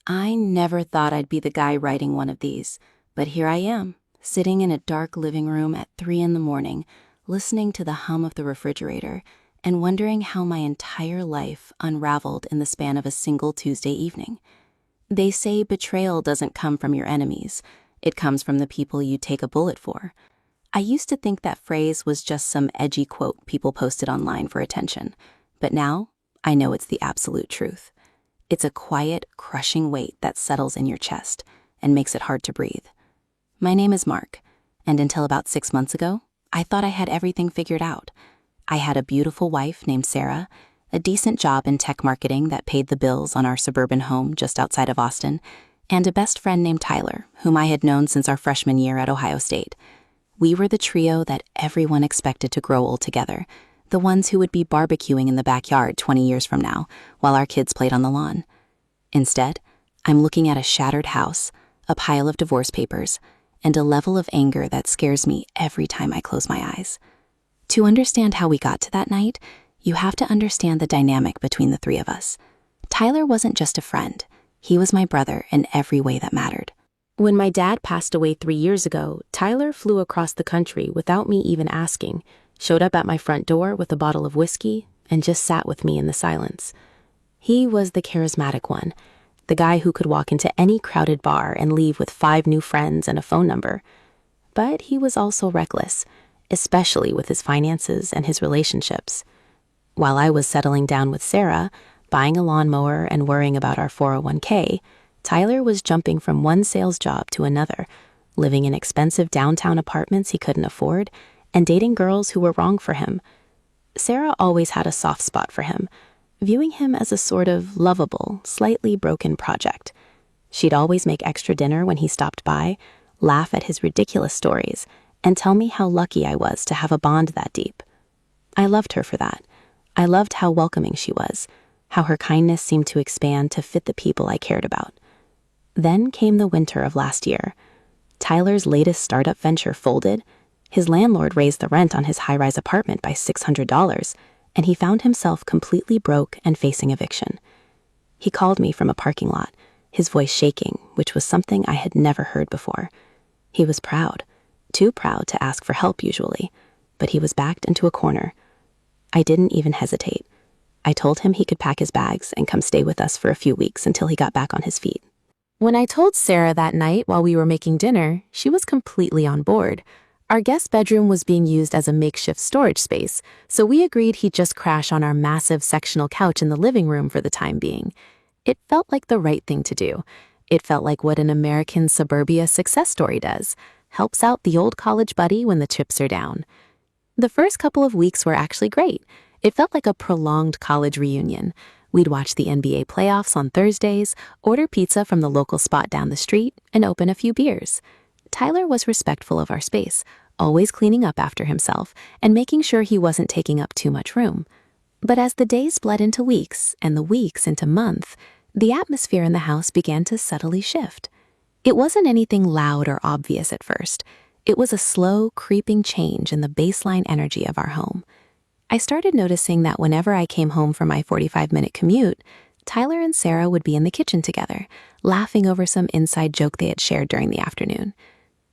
I never thought I'd be the guy writing one of these, but here I am, sitting in a dark living room at 3 in the morning, listening to the hum of the refrigerator and wondering how my entire life unraveled in the span of a single Tuesday evening. They say betrayal doesn't come from your enemies, it comes from the people you take a bullet for. I used to think that phrase was just some edgy quote people posted online for attention, but now I know it's the absolute truth. It's a quiet, crushing weight that settles in your chest and makes it hard to breathe. My name is Mark, and until about 6 months ago, I thought I had everything figured out. I had a beautiful wife named Sarah, a decent job in tech marketing that paid the bills on our suburban home just outside of Austin, and a best friend named Tyler, whom I had known since our freshman year at Ohio State. We were the trio that everyone expected to grow old together, the ones who would be barbecuing in the backyard 20 years from now while our kids played on the lawn. Instead, I'm looking at a shattered house, a pile of divorce papers, and a level of anger that scares me every time I close my eyes. To understand how we got to that night, you have to understand the dynamic between the three of us. Tyler wasn't just a friend. He was my brother in every way that mattered. When my dad passed away 3 years ago, Tyler flew across the country without me even asking, showed up at my front door with a bottle of whiskey, and just sat with me in the silence. He was the charismatic one, the guy who could walk into any crowded bar and leave with 5 new friends and a phone number. But he was also reckless, especially with his finances and his relationships. While I was settling down with Sarah, buying a lawnmower and worrying about our 401k, Tyler was jumping from one sales job to another, living in expensive downtown apartments he couldn't afford, and dating girls who were wrong for him. Sarah always had a soft spot for him, viewing him as a sort of lovable, slightly broken project. She'd always make extra dinner when he stopped by, laugh at his ridiculous stories, and tell me how lucky I was to have a bond that deep. I loved her for that. I loved how welcoming she was, how her kindness seemed to expand to fit the people I cared about. Then came the winter of last year. Tyler's latest startup venture folded, his landlord raised the rent on his high-rise apartment by $600, and he found himself completely broke and facing eviction. He called me from a parking lot, his voice shaking, which was something I had never heard before. He was proud, too proud to ask for help usually, but he was backed into a corner. I didn't even hesitate. I told him he could pack his bags and come stay with us for a few weeks until he got back on his feet. When I told Sarah that night while we were making dinner, she was completely on board. Our guest bedroom was being used as a makeshift storage space, so we agreed he'd just crash on our massive sectional couch in the living room for the time being. It felt like the right thing to do. It felt like what an American suburbia success story does, helps out the old college buddy when the chips are down. The first couple of weeks were actually great. It felt like a prolonged college reunion. We'd watch the NBA playoffs on Thursdays, order pizza from the local spot down the street, and open a few beers. Tyler was respectful of our space, always cleaning up after himself and making sure he wasn't taking up too much room. But as the days bled into weeks and the weeks into months, the atmosphere in the house began to subtly shift. It wasn't anything loud or obvious at first. It was a slow, creeping change in the baseline energy of our home. I started noticing that whenever I came home from my 45-minute commute, Tyler and Sarah would be in the kitchen together, laughing over some inside joke they had shared during the afternoon.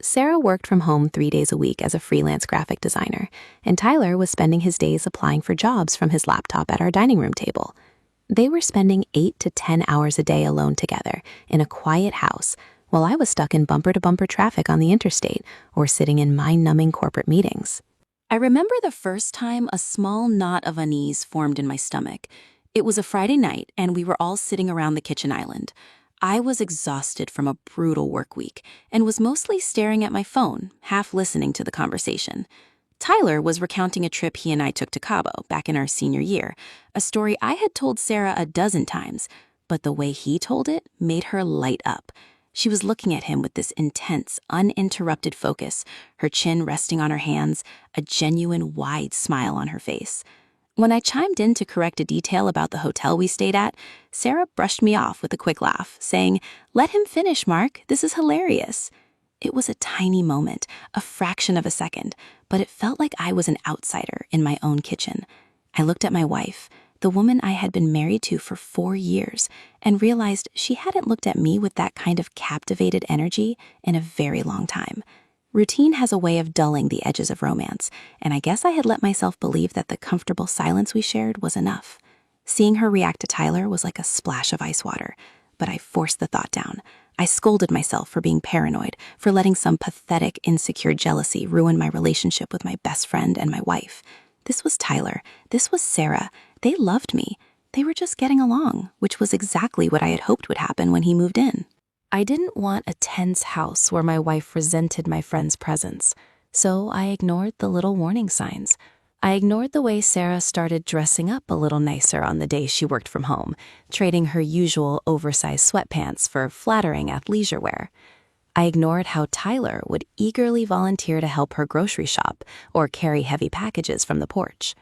Sarah worked from home 3 days a week as a freelance graphic designer, and Tyler was spending his days applying for jobs from his laptop at our dining room table. They were spending 8 to 10 hours a day alone together in a quiet house, while I was stuck in bumper-to-bumper traffic on the interstate or sitting in mind-numbing corporate meetings. I remember the first time a small knot of unease formed in my stomach. It was a Friday night, and we were all sitting around the kitchen island. I was exhausted from a brutal work week and was mostly staring at my phone, half listening to the conversation. Tyler was recounting a trip he and I took to Cabo back in our senior year, a story I had told Sarah a dozen times, but the way he told it made her light up. She was looking at him with this intense, uninterrupted focus, her chin resting on her hands, a genuine wide smile on her face. When I chimed in to correct a detail about the hotel we stayed at, Sarah brushed me off with a quick laugh, saying, "Let him finish, Mark. This is hilarious." It was a tiny moment, a fraction of a second, but it felt like I was an outsider in my own kitchen. I looked at my wife, the woman I had been married to for 4 years, and realized she hadn't looked at me with that kind of captivated energy in a very long time. Routine has a way of dulling the edges of romance, and I guess I had let myself believe that the comfortable silence we shared was enough. Seeing her react to Tyler was like a splash of ice water, but I forced the thought down. I scolded myself for being paranoid, for letting some pathetic, insecure jealousy ruin my relationship with my best friend and my wife. This was Tyler. This was Sarah. They loved me. They were just getting along, which was exactly what I had hoped would happen when he moved in. I didn't want a tense house where my wife resented my friend's presence, so I ignored the little warning signs. I ignored the way Sarah started dressing up a little nicer on the days she worked from home, trading her usual oversized sweatpants for flattering athleisure wear. I ignored how Tyler would eagerly volunteer to help her grocery shop or carry heavy packages from the porch.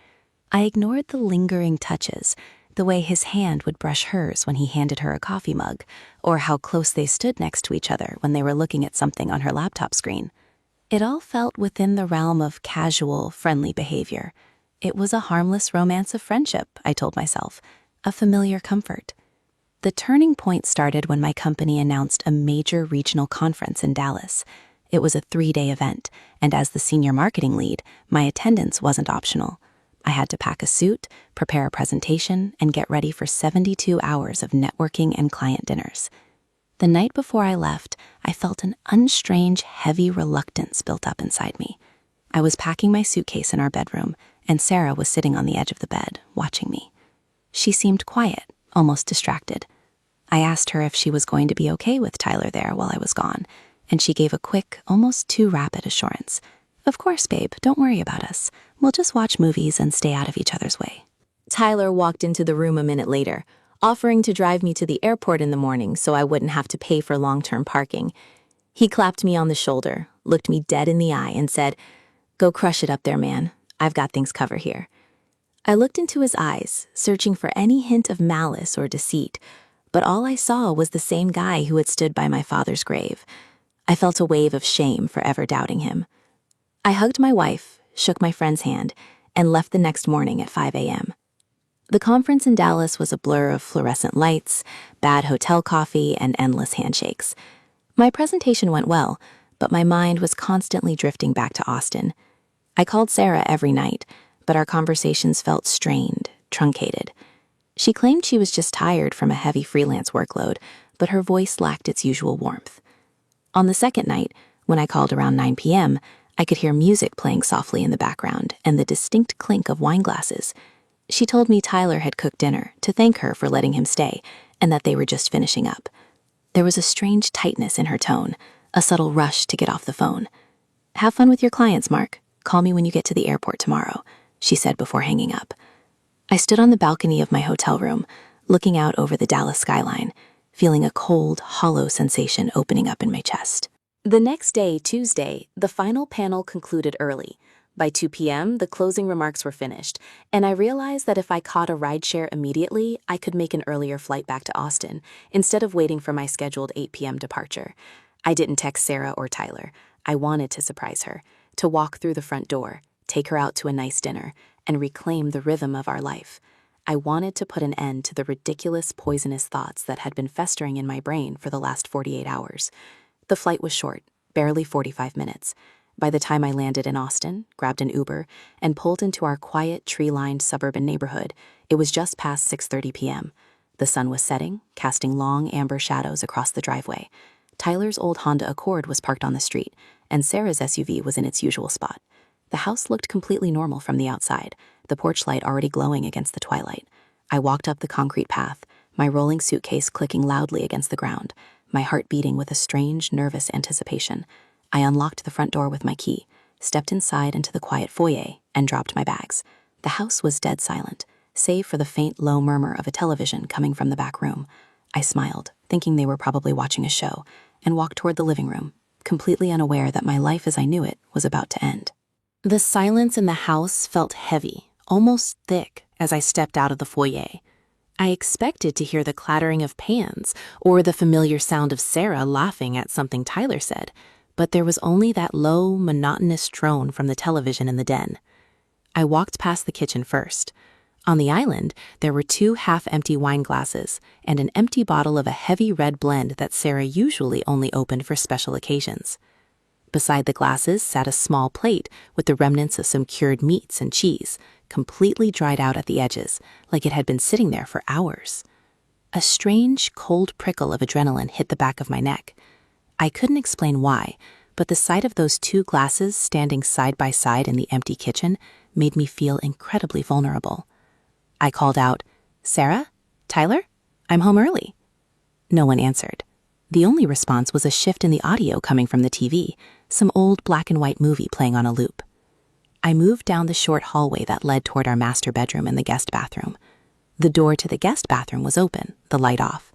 I ignored the lingering touches, the way his hand would brush hers when he handed her a coffee mug, or how close they stood next to each other when they were looking at something on her laptop screen. It all felt within the realm of casual, friendly behavior. It was a harmless romance of friendship, I told myself, a familiar comfort. The turning point started when my company announced a major regional conference in Dallas. It was a 3-day event, and as the senior marketing lead, my attendance wasn't optional. I had to pack a suit, prepare a presentation, and get ready for 72 hours of networking and client dinners. The night before I left, I felt an unstrange, heavy reluctance built up inside me. I was packing my suitcase in our bedroom, and Sarah was sitting on the edge of the bed, watching me. She seemed quiet, almost distracted. I asked her if she was going to be okay with Tyler there while I was gone, and she gave a quick, almost too rapid assurance. "Of course, babe, don't worry about us. We'll just watch movies and stay out of each other's way." Tyler walked into the room a minute later, offering to drive me to the airport in the morning so I wouldn't have to pay for long-term parking. He clapped me on the shoulder, looked me dead in the eye, and said, "Go crush it up there, man. I've got things covered here." I looked into his eyes, searching for any hint of malice or deceit, but all I saw was the same guy who had stood by my father's grave. I felt a wave of shame for ever doubting him. I hugged my wife, shook my friend's hand, and left the next morning at 5 a.m. The conference in Dallas was a blur of fluorescent lights, bad hotel coffee, and endless handshakes. My presentation went well, but my mind was constantly drifting back to Austin. I called Sarah every night, but our conversations felt strained, truncated. She claimed she was just tired from a heavy freelance workload, but her voice lacked its usual warmth. On the second night, when I called around 9 p.m., I could hear music playing softly in the background and the distinct clink of wine glasses. She told me Tyler had cooked dinner to thank her for letting him stay, and that they were just finishing up. There was a strange tightness in her tone, a subtle rush to get off the phone. "Have fun with your clients, Mark. Call me when you get to the airport tomorrow," she said before hanging up. I stood on the balcony of my hotel room, looking out over the Dallas skyline, feeling a cold, hollow sensation opening up in my chest. The next day, Tuesday, the final panel concluded early. By 2 p.m., the closing remarks were finished, and I realized that if I caught a rideshare immediately, I could make an earlier flight back to Austin, instead of waiting for my scheduled 8 p.m. departure. I didn't text Sarah or Tyler. I wanted to surprise her, to walk through the front door, take her out to a nice dinner, and reclaim the rhythm of our life. I wanted to put an end to the ridiculous, poisonous thoughts that had been festering in my brain for the last 48 hours. The flight was short, barely 45 minutes. By the time I landed in Austin, grabbed an Uber, and pulled into our quiet, tree-lined suburban neighborhood, it was just past 6:30 p.m. The sun was setting, casting long amber shadows across the driveway. Tyler's old Honda Accord was parked on the street, and Sarah's SUV was in its usual spot. The house looked completely normal from the outside, the porch light already glowing against the twilight. I walked up the concrete path, my rolling suitcase clicking loudly against the ground, my heart beating with a strange, nervous anticipation. I unlocked the front door with my key, stepped inside into the quiet foyer, and dropped my bags. The house was dead silent, save for the faint, low murmur of a television coming from the back room. I smiled, thinking they were probably watching a show, and walked toward the living room, completely unaware that my life as I knew it was about to end. The silence in the house felt heavy, almost thick, as I stepped out of the foyer. I expected to hear the clattering of pans or the familiar sound of Sarah laughing at something Tyler said, but there was only that low, monotonous drone from the television in the den. I walked past the kitchen first. On the island, there were 2 half-empty wine glasses and an empty bottle of a heavy red blend that Sarah usually only opened for special occasions. Beside the glasses sat a small plate with the remnants of some cured meats and cheese, completely dried out at the edges, like it had been sitting there for hours. A strange, cold prickle of adrenaline hit the back of my neck. I couldn't explain why, but the sight of those 2 glasses standing side by side in the empty kitchen made me feel incredibly vulnerable. I called out, "Sarah? Tyler? I'm home early." No one answered. The only response was a shift in the audio coming from the TV, some old black and white movie playing on a loop. I moved down the short hallway that led toward our master bedroom and the guest bathroom. The door to the guest bathroom was open, the light off.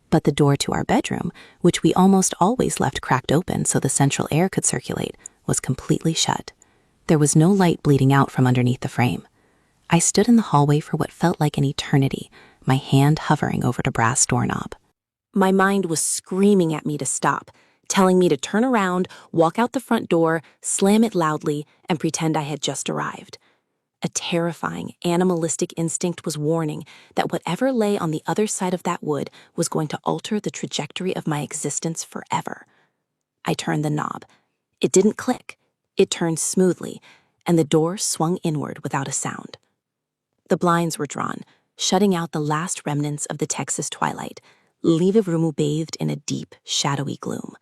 But the door to our bedroom, which we almost always left cracked open so the central air could circulate, was completely shut. There was no light bleeding out from underneath the frame. I stood in the hallway for what felt like an eternity, my hand hovering over the brass doorknob. My mind was screaming at me to stop, telling me to turn around, walk out the front door, slam it loudly, and pretend I had just arrived. A terrifying, animalistic instinct was warning that whatever lay on the other side of that wood was going to alter the trajectory of my existence forever. I turned the knob. It didn't click. It turned smoothly, and the door swung inward without a sound. The blinds were drawn, shutting out the last remnants of the Texas twilight, leaving the room bathed in a deep, shadowy gloom.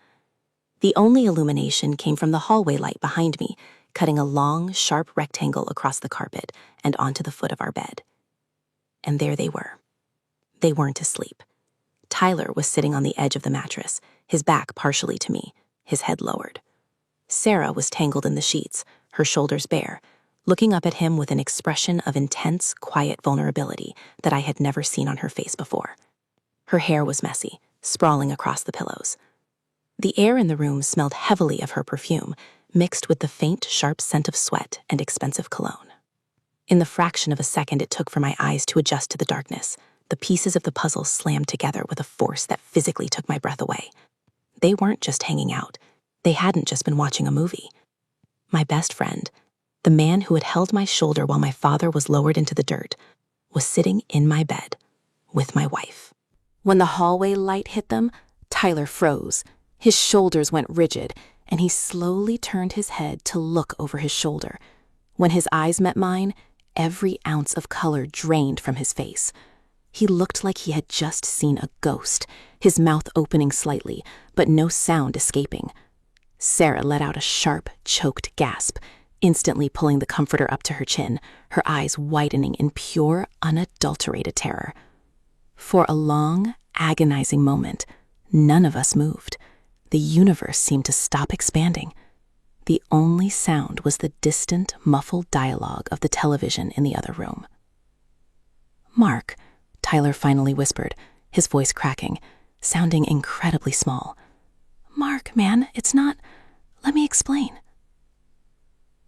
The only illumination came from the hallway light behind me, cutting a long, sharp rectangle across the carpet and onto the foot of our bed. And there they were. They weren't asleep. Tyler was sitting on the edge of the mattress, his back partially to me, his head lowered. Sarah was tangled in the sheets, her shoulders bare, looking up at him with an expression of intense, quiet vulnerability that I had never seen on her face before. Her hair was messy, sprawling across the pillows. The air in the room smelled heavily of her perfume, mixed with the faint, sharp scent of sweat and expensive cologne. In the fraction of a second it took for my eyes to adjust to the darkness, the pieces of the puzzle slammed together with a force that physically took my breath away. They weren't just hanging out. They hadn't just been watching a movie. My best friend, the man who had held my shoulder while my father was lowered into the dirt, was sitting in my bed with my wife. When the hallway light hit them, Tyler froze. His shoulders went rigid, and he slowly turned his head to look over his shoulder. When his eyes met mine, every ounce of color drained from his face. He looked like he had just seen a ghost, his mouth opening slightly, but no sound escaping. Sarah let out a sharp, choked gasp, instantly pulling the comforter up to her chin, her eyes widening in pure, unadulterated terror. For a long, agonizing moment, none of us moved. The universe seemed to stop expanding. The only sound was the distant, muffled dialogue of the television in the other room. "Mark," Tyler finally whispered, his voice cracking, sounding incredibly small. "Mark, man, it's not... Let me explain."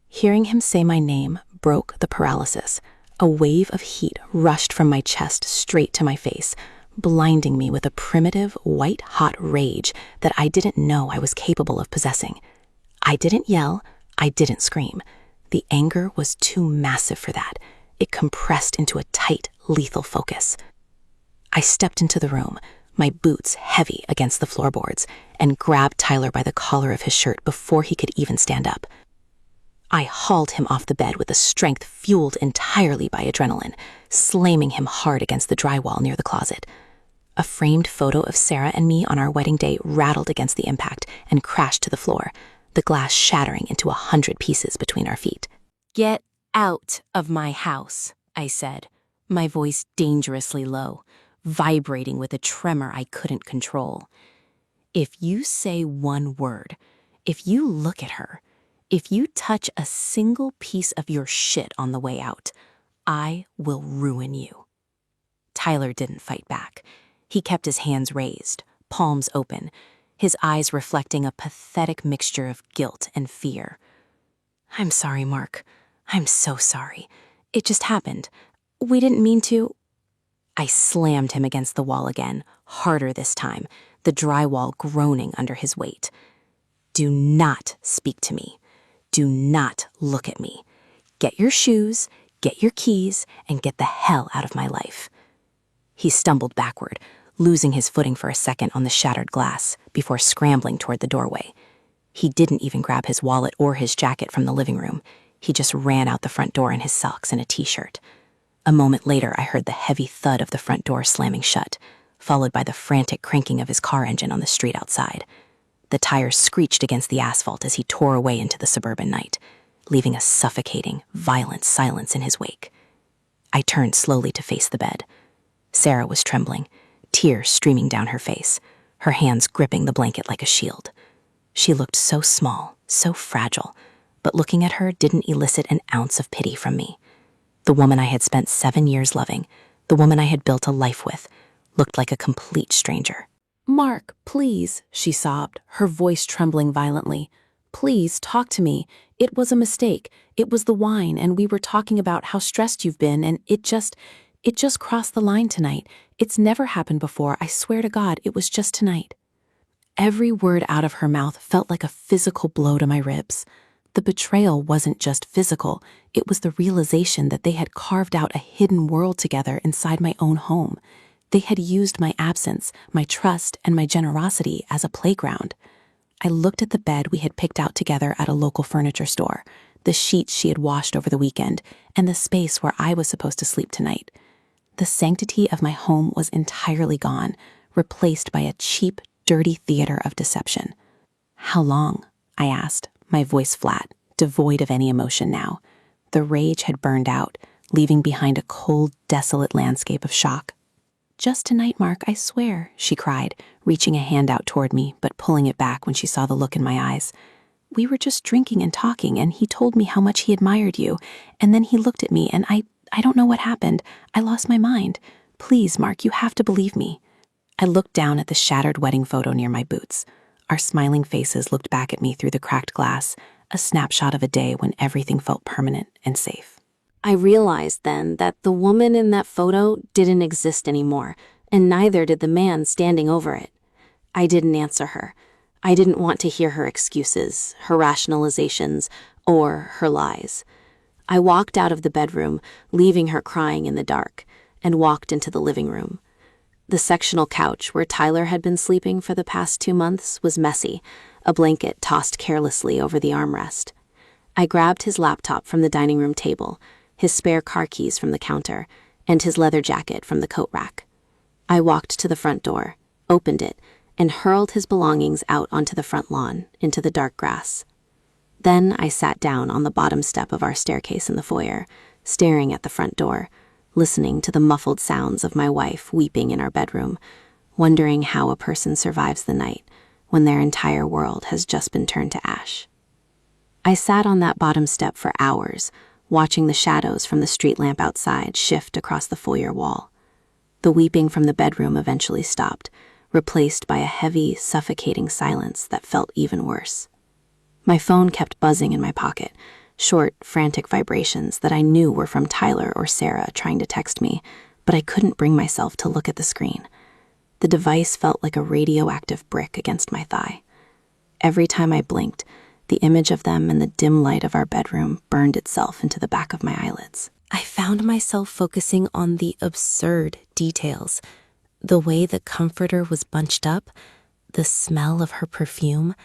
Hearing him say my name broke the paralysis. A wave of heat rushed from my chest straight to my face, blinding me with a primitive, white-hot rage that I didn't know I was capable of possessing. I didn't yell, I didn't scream. The anger was too massive for that. It compressed into a tight, lethal focus. I stepped into the room, my boots heavy against the floorboards, and grabbed Tyler by the collar of his shirt before he could even stand up. I hauled him off the bed with a strength fueled entirely by adrenaline, slamming him hard against the drywall near the closet. A framed photo of Sarah and me on our wedding day rattled against the impact and crashed to the floor, the glass shattering into 100 pieces between our feet. "Get out of my house," I said, my voice dangerously low, vibrating with a tremor I couldn't control. "If you say one word, if you look at her, if you touch a single piece of your shit on the way out, I will ruin you." Tyler didn't fight back. He kept his hands raised, palms open, his eyes reflecting a pathetic mixture of guilt and fear. "I'm sorry, Mark. I'm so sorry. It just happened. We didn't mean to." I slammed him against the wall again, harder this time, the drywall groaning under his weight. "Do not speak to me. Do not look at me. Get your shoes, Get your keys and get the hell out of my life." He stumbled backward, losing his footing for a second on the shattered glass before scrambling toward the doorway. He didn't even grab his wallet or his jacket from the living room. He just ran out the front door in his socks and a t-shirt. A moment later, I heard the heavy thud of the front door slamming shut, followed by the frantic cranking of his car engine on the street outside. The tires screeched against the asphalt as he tore away into the suburban night, leaving a suffocating, violent silence in his wake. I turned slowly to face the bed. Sarah was trembling, tears streaming down her face, her hands gripping the blanket like a shield. She looked so small, so fragile, but looking at her didn't elicit an ounce of pity from me. The woman I had spent 7 years loving, the woman I had built a life with, looked like a complete stranger. "Mark, please," she sobbed, her voice trembling violently. "Please, talk to me. It was a mistake. It was the wine, and we were talking about how stressed you've been, and it just crossed the line tonight. It's never happened before. I swear to God, it was just tonight." Every word out of her mouth felt like a physical blow to my ribs. The betrayal wasn't just physical, it was the realization that they had carved out a hidden world together inside my own home. They had used my absence, my trust, and my generosity as a playground. I looked at the bed we had picked out together at a local furniture store, the sheets she had washed over the weekend, and the space where I was supposed to sleep tonight. The sanctity of my home was entirely gone, replaced by a cheap, dirty theater of deception. "How long?" I asked, my voice flat, devoid of any emotion now. The rage had burned out, leaving behind a cold, desolate landscape of shock. "Just tonight, Mark, I swear," she cried, reaching a hand out toward me, but pulling it back when she saw the look in my eyes. "We were just drinking and talking, and he told me how much he admired you, and then he looked at me, and I don't know what happened. I lost my mind. Please, Mark, you have to believe me." I looked down at the shattered wedding photo near my boots. Our smiling faces looked back at me through the cracked glass, a snapshot of a day when everything felt permanent and safe. I realized then that the woman in that photo didn't exist anymore, and neither did the man standing over it. I didn't answer her. I didn't want to hear her excuses, her rationalizations, or her lies. I walked out of the bedroom, leaving her crying in the dark, and walked into the living room. The sectional couch where Tyler had been sleeping for the past 2 months was messy, a blanket tossed carelessly over the armrest. I grabbed his laptop from the dining room table, his spare car keys from the counter, and his leather jacket from the coat rack. I walked to the front door, opened it, and hurled his belongings out onto the front lawn, into the dark grass. Then I sat down on the bottom step of our staircase in the foyer, staring at the front door, listening to the muffled sounds of my wife weeping in our bedroom, wondering how a person survives the night when their entire world has just been turned to ash. I sat on that bottom step for hours, watching the shadows from the street lamp outside shift across the foyer wall. The weeping from the bedroom eventually stopped, replaced by a heavy, suffocating silence that felt even worse. My phone kept buzzing in my pocket, short, frantic vibrations that I knew were from Tyler or Sarah trying to text me, but I couldn't bring myself to look at the screen. The device felt like a radioactive brick against my thigh. Every time I blinked, the image of them in the dim light of our bedroom burned itself into the back of my eyelids. I found myself focusing on the absurd details, the way the comforter was bunched up, the smell of her perfume,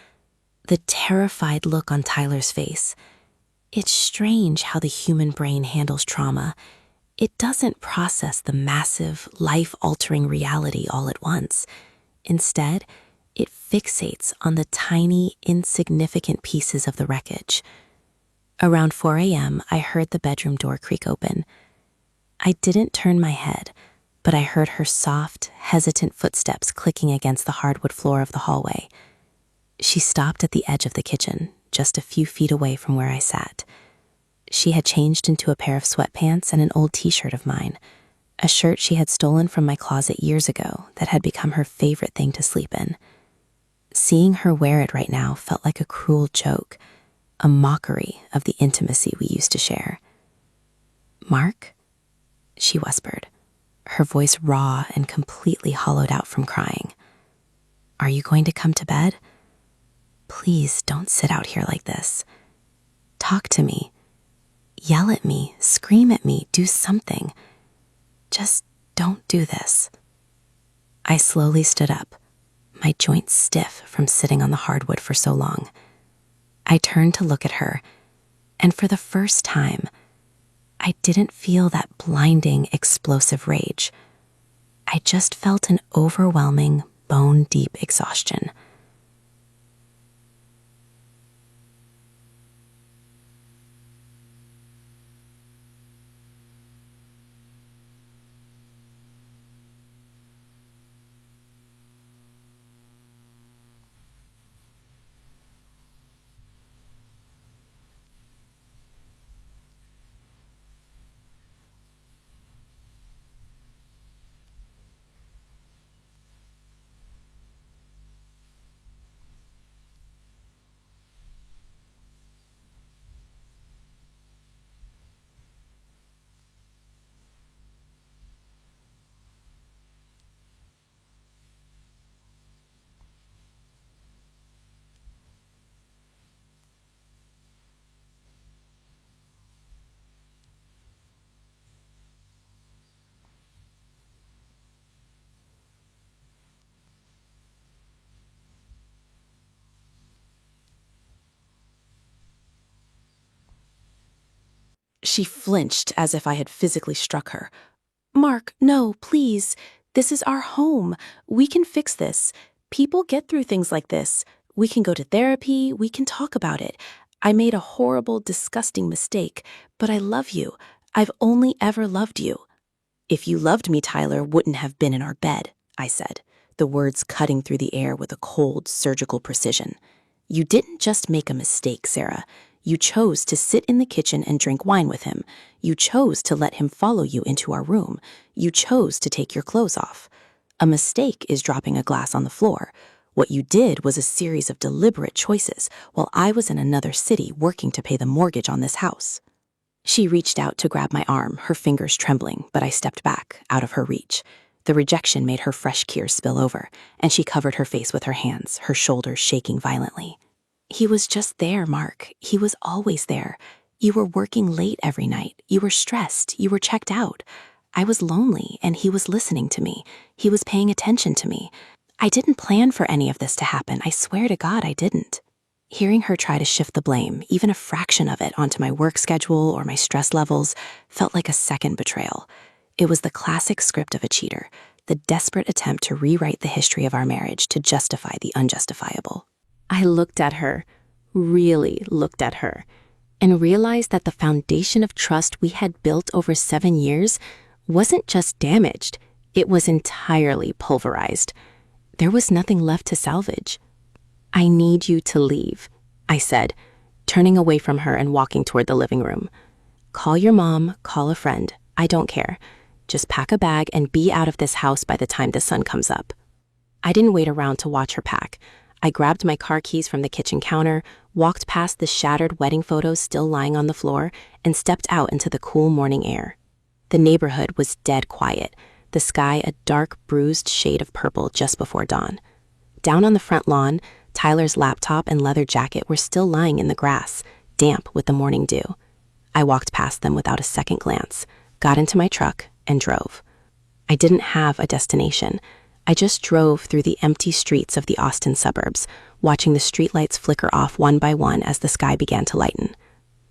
the terrified look on Tyler's face. It's strange how the human brain handles trauma. It doesn't process the massive, life-altering reality all at once. Instead, it fixates on the tiny, insignificant pieces of the wreckage. Around 4 a.m., I heard the bedroom door creak open. I didn't turn my head, but I heard her soft, hesitant footsteps clicking against the hardwood floor of the hallway. She stopped at the edge of the kitchen, just a few feet away from where I sat. She had changed into a pair of sweatpants and an old t-shirt of mine, a shirt she had stolen from my closet years ago that had become her favorite thing to sleep in. Seeing her wear it right now felt like a cruel joke, a mockery of the intimacy we used to share. "Mark?" she whispered, her voice raw and completely hollowed out from crying. "Are you going to come to bed? Please don't sit out here like this. Talk to me. Yell at me, scream at me, do something. Just don't do this. I slowly stood up, my joints stiff from sitting on the hardwood for so long. I turned to look at her, and for the first time, I didn't feel that blinding, explosive rage. I just felt an overwhelming, bone-deep exhaustion. She flinched as if I had physically struck her. Mark, no, please. This is our home. We can fix this. People get through things like this. We can go to therapy. We can talk about it. I made a horrible, disgusting mistake, but I love you. I've only ever loved you. If you loved me, Tyler wouldn't have been in our bed, I said, the words cutting through the air with a cold, surgical precision. You didn't just make a mistake, Sarah. You chose to sit in the kitchen and drink wine with him. You chose to let him follow you into our room. You chose to take your clothes off. A mistake is dropping a glass on the floor. What you did was a series of deliberate choices while I was in another city working to pay the mortgage on this house. She reached out to grab my arm, her fingers trembling, but I stepped back, out of her reach. The rejection made her fresh tears spill over, and she covered her face with her hands, her shoulders shaking violently. He was just there, Mark. He was always there. You were working late every night. You were stressed. You were checked out. I was lonely, and he was listening to me. He was paying attention to me. I didn't plan for any of this to happen. I swear to God I didn't. Hearing her try to shift the blame, even a fraction of it, onto my work schedule or my stress levels, felt like a second betrayal. It was the classic script of a cheater, the desperate attempt to rewrite the history of our marriage to justify the unjustifiable. I looked at her, really looked at her, and realized that the foundation of trust we had built over 7 years wasn't just damaged, it was entirely pulverized. There was nothing left to salvage. I need you to leave, I said, turning away from her and walking toward the living room. Call your mom, call a friend, I don't care. Just pack a bag and be out of this house by the time the sun comes up. I didn't wait around to watch her pack. I grabbed my car keys from the kitchen counter, walked past the shattered wedding photos still lying on the floor, and stepped out into the cool morning air. The neighborhood was dead quiet, the sky a dark, bruised shade of purple just before dawn. Down on the front lawn, Tyler's laptop and leather jacket were still lying in the grass, damp with the morning dew. I walked past them without a second glance, got into my truck, and drove. I didn't have a destination. I just drove through the empty streets of the Austin suburbs, watching the streetlights flicker off one by one as the sky began to lighten.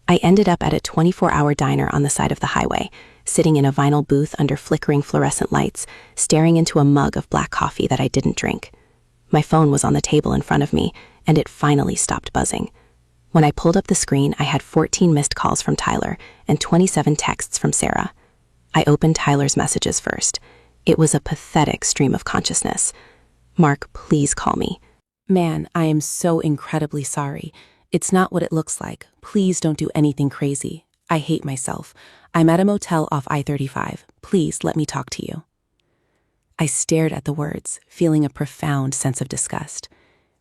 I ended up at a 24-hour diner on the side of the highway, sitting in a vinyl booth under flickering fluorescent lights, staring into a mug of black coffee that I didn't drink. My phone was on the table in front of me, and it finally stopped buzzing. When I pulled up the screen, I had 14 missed calls from Tyler and 27 texts from Sarah. I opened Tyler's messages first. It was a pathetic stream of consciousness. Mark, please call me. Man, I am so incredibly sorry. It's not what it looks like. Please don't do anything crazy. I hate myself. I'm at a motel off I-35. Please let me talk to you. I stared at the words, feeling a profound sense of disgust.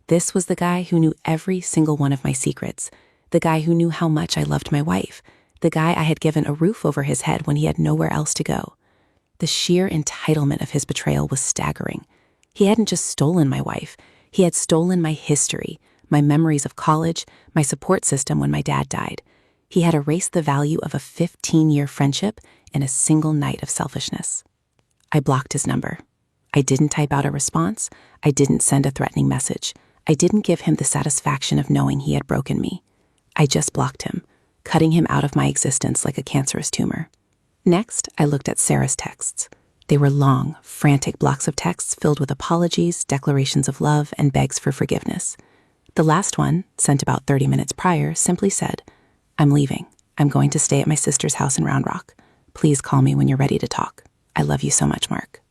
This was the guy who knew every single one of my secrets, the guy who knew how much I loved my wife, the guy I had given a roof over his head when he had nowhere else to go. The sheer entitlement of his betrayal was staggering. He hadn't just stolen my wife, he had stolen my history, my memories of college, my support system when my dad died. He had erased the value of a 15-year friendship in a single night of selfishness. I blocked his number. I didn't type out a response. I didn't send a threatening message. I didn't give him the satisfaction of knowing he had broken me. I just blocked him, cutting him out of my existence like a cancerous tumor. Next, I looked at Sarah's texts. They were long, frantic blocks of texts filled with apologies, declarations of love, and begs for forgiveness. The last one, sent about 30 minutes prior, simply said, "I'm leaving. I'm going to stay at my sister's house in Round Rock. Please call me when you're ready to talk. I love you so much, Mark."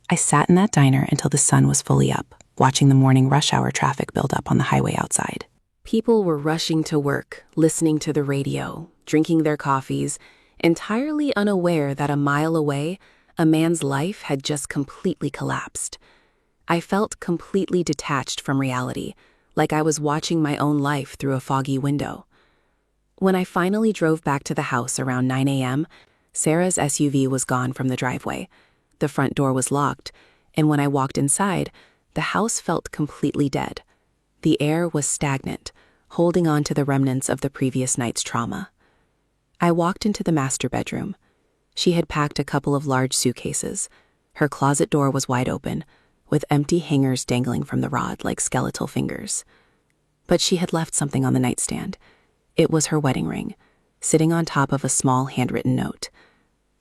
I sat in that diner until the sun was fully up, watching the morning rush hour traffic build up on the highway outside. People were rushing to work, listening to the radio, drinking their coffees, entirely unaware that a mile away, a man's life had just completely collapsed. I felt completely detached from reality, like I was watching my own life through a foggy window. When I finally drove back to the house around 9 a.m., Sarah's SUV was gone from the driveway. The front door was locked, and when I walked inside, the house felt completely dead. The air was stagnant, holding on to the remnants of the previous night's trauma. I walked into the master bedroom. She had packed a couple of large suitcases. Her closet door was wide open, with empty hangers dangling from the rod like skeletal fingers. But she had left something on the nightstand. It was her wedding ring, sitting on top of a small handwritten note.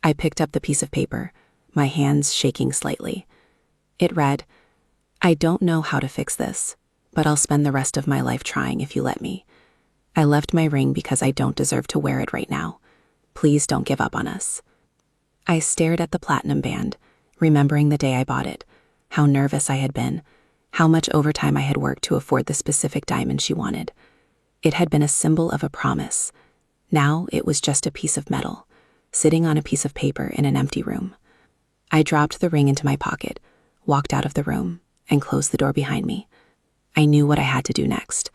I picked up the piece of paper, my hands shaking slightly. It read, "I don't know how to fix this, but I'll spend the rest of my life trying if you let me. I left my ring because I don't deserve to wear it right now. Please don't give up on us." I stared at the platinum band, remembering the day I bought it, how nervous I had been, how much overtime I had worked to afford the specific diamond she wanted. It had been a symbol of a promise. Now it was just a piece of metal, sitting on a piece of paper in an empty room. I dropped the ring into my pocket, walked out of the room, and closed the door behind me. I knew what I had to do next,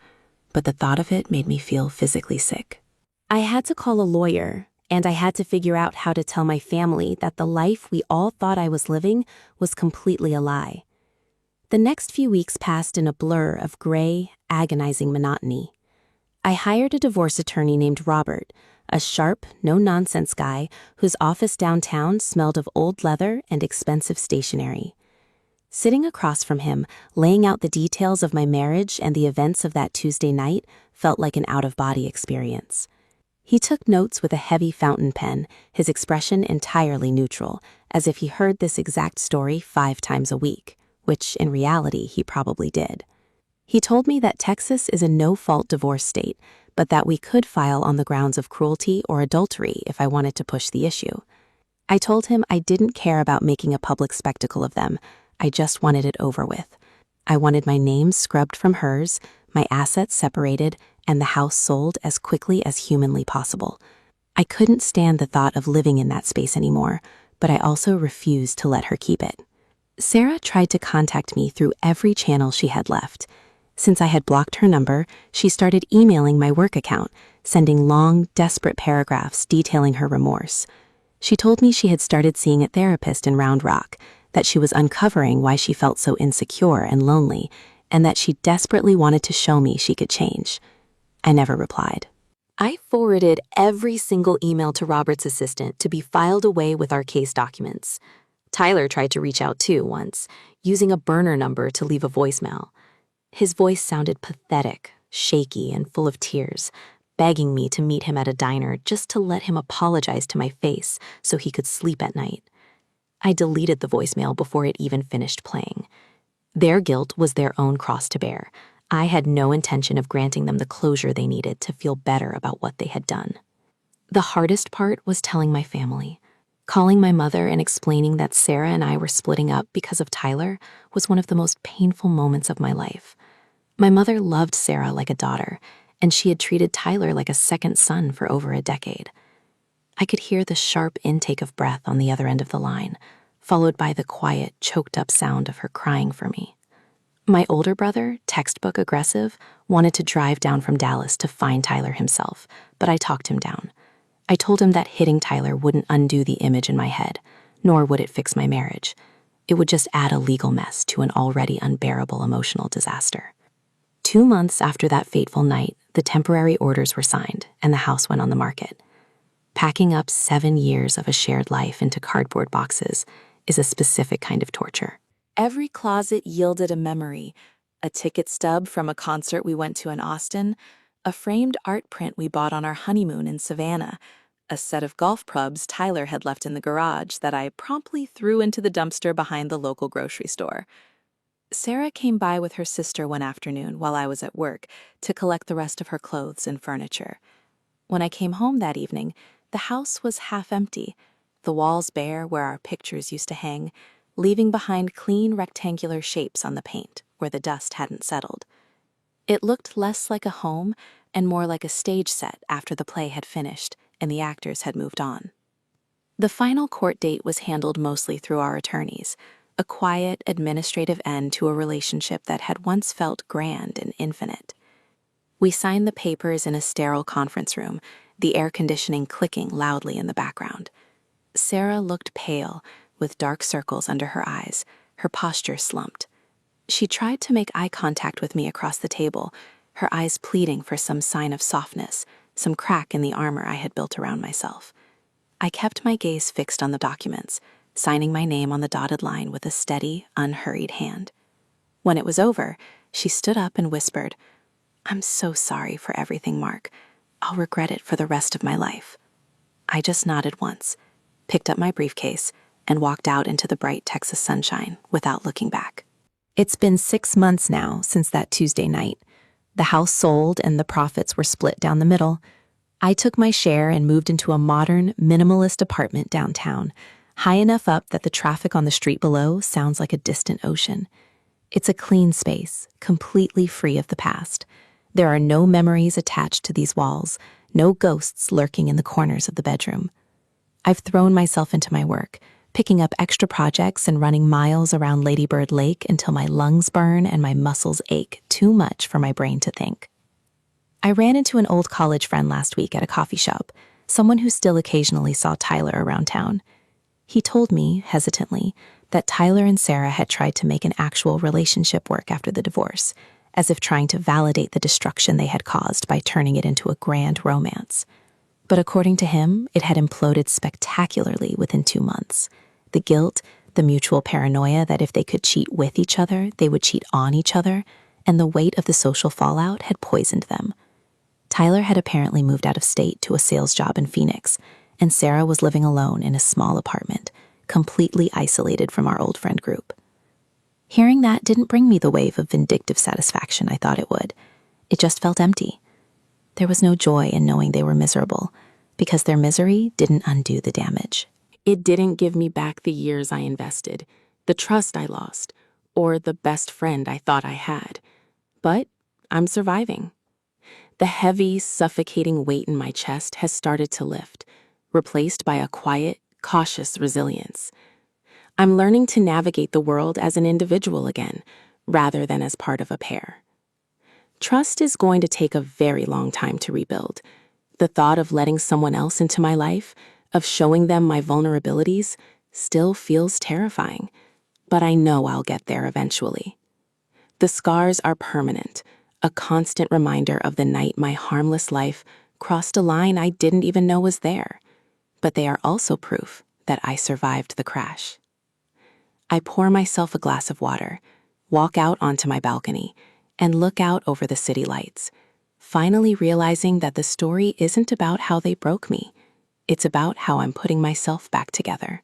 but the thought of it made me feel physically sick. I had to call a lawyer, and I had to figure out how to tell my family that the life we all thought I was living was completely a lie. The next few weeks passed in a blur of gray, agonizing monotony. I hired a divorce attorney named Robert, a sharp, no-nonsense guy whose office downtown smelled of old leather and expensive stationery. Sitting across from him, laying out the details of my marriage and the events of that Tuesday night felt like an out-of-body experience. He took notes with a heavy fountain pen, his expression entirely neutral, as if he heard this exact story 5 times a week, which in reality he probably did. He told me that Texas is a no-fault divorce state, but that we could file on the grounds of cruelty or adultery if I wanted to push the issue. I told him I didn't care about making a public spectacle of them. I just wanted it over with. I wanted my name scrubbed from hers, my assets separated, and the house sold as quickly as humanly possible. I couldn't stand the thought of living in that space anymore, but I also refused to let her keep it. Sarah tried to contact me through every channel she had left. Since I had blocked her number, she started emailing my work account, sending long, desperate paragraphs detailing her remorse. She told me she had started seeing a therapist in Round Rock, that she was uncovering why she felt so insecure and lonely, and that she desperately wanted to show me she could change. I never replied. I forwarded every single email to Robert's assistant to be filed away with our case documents. Tyler tried to reach out too once, using a burner number to leave a voicemail. His voice sounded pathetic, shaky, and full of tears, begging me to meet him at a diner just to let him apologize to my face so he could sleep at night. I deleted the voicemail before it even finished playing. Their guilt was their own cross to bear. I had no intention of granting them the closure they needed to feel better about what they had done. The hardest part was telling my family. Calling my mother and explaining that Sarah and I were splitting up because of Tyler was one of the most painful moments of my life. My mother loved Sarah like a daughter, and she had treated Tyler like a second son for over a decade. I could hear the sharp intake of breath on the other end of the line, followed by the quiet, choked-up sound of her crying for me. My older brother, textbook aggressive, wanted to drive down from Dallas to find Tyler himself, but I talked him down. I told him that hitting Tyler wouldn't undo the image in my head, nor would it fix my marriage. It would just add a legal mess to an already unbearable emotional disaster. 2 months after that fateful night, The temporary orders were signed, and the house went on the market. Packing up 7 years of a shared life into cardboard boxes is a specific kind of torture. Every closet yielded a memory, a ticket stub from a concert we went to in Austin, a framed art print we bought on our honeymoon in Savannah, a set of golf clubs Tyler had left in the garage that I promptly threw into the dumpster behind the local grocery store. Sarah came by with her sister one afternoon while I was at work to collect the rest of her clothes and furniture. When I came home that evening, the house was half empty, the walls bare where our pictures used to hang, leaving behind clean rectangular shapes on the paint where the dust hadn't settled. It looked less like a home and more like a stage set after the play had finished and the actors had moved on. The final court date was handled mostly through our attorneys, a quiet, administrative end to a relationship that had once felt grand and infinite. We signed the papers in a sterile conference room, the air conditioning clicking loudly in the background. Sarah looked pale, with dark circles under her eyes, her posture slumped. She tried to make eye contact with me across the table, her eyes pleading for some sign of softness, some crack in the armor I had built around myself. I kept my gaze fixed on the documents, signing my name on the dotted line with a steady, unhurried hand. When it was over, she stood up and whispered, "I'm so sorry for everything, Mark. I'll regret it for the rest of my life." I just nodded once, picked up my briefcase, and walked out into the bright Texas sunshine without looking back. It's been 6 months now since that Tuesday night. The house sold and the profits were split down the middle. I took my share and moved into a modern, minimalist apartment downtown, high enough up that the traffic on the street below sounds like a distant ocean. It's a clean space, completely free of the past. There are no memories attached to these walls, no ghosts lurking in the corners of the bedroom. I've thrown myself into my work, picking up extra projects and running miles around Lady Bird Lake until my lungs burn and my muscles ache too much for my brain to think. I ran into an old college friend last week at a coffee shop, someone who still occasionally saw Tyler around town. He told me, hesitantly, that Tyler and Sarah had tried to make an actual relationship work after the divorce, as if trying to validate the destruction they had caused by turning it into a grand romance. But according to him, it had imploded spectacularly within 2 months. The guilt, the mutual paranoia that if they could cheat with each other, they would cheat on each other, and the weight of the social fallout had poisoned them. Tyler had apparently moved out of state to a sales job in Phoenix, and Sarah was living alone in a small apartment, completely isolated from our old friend group. Hearing that didn't bring me the wave of vindictive satisfaction I thought it would. It just felt empty. There was no joy in knowing they were miserable, because their misery didn't undo the damage. It didn't give me back the years I invested, the trust I lost, or the best friend I thought I had. But I'm surviving. The heavy, suffocating weight in my chest has started to lift, replaced by a quiet, cautious resilience. I'm learning to navigate the world as an individual again, rather than as part of a pair. Trust is going to take a very long time to rebuild. The thought of letting someone else into my life, of showing them my vulnerabilities, still feels terrifying, but I know I'll get there eventually. The scars are permanent, a constant reminder of the night my harmless life crossed a line I didn't even know was there, but they are also proof that I survived the crash. I pour myself a glass of water, walk out onto my balcony, and look out over the city lights, finally realizing that the story isn't about how they broke me. It's about how I'm putting myself back together.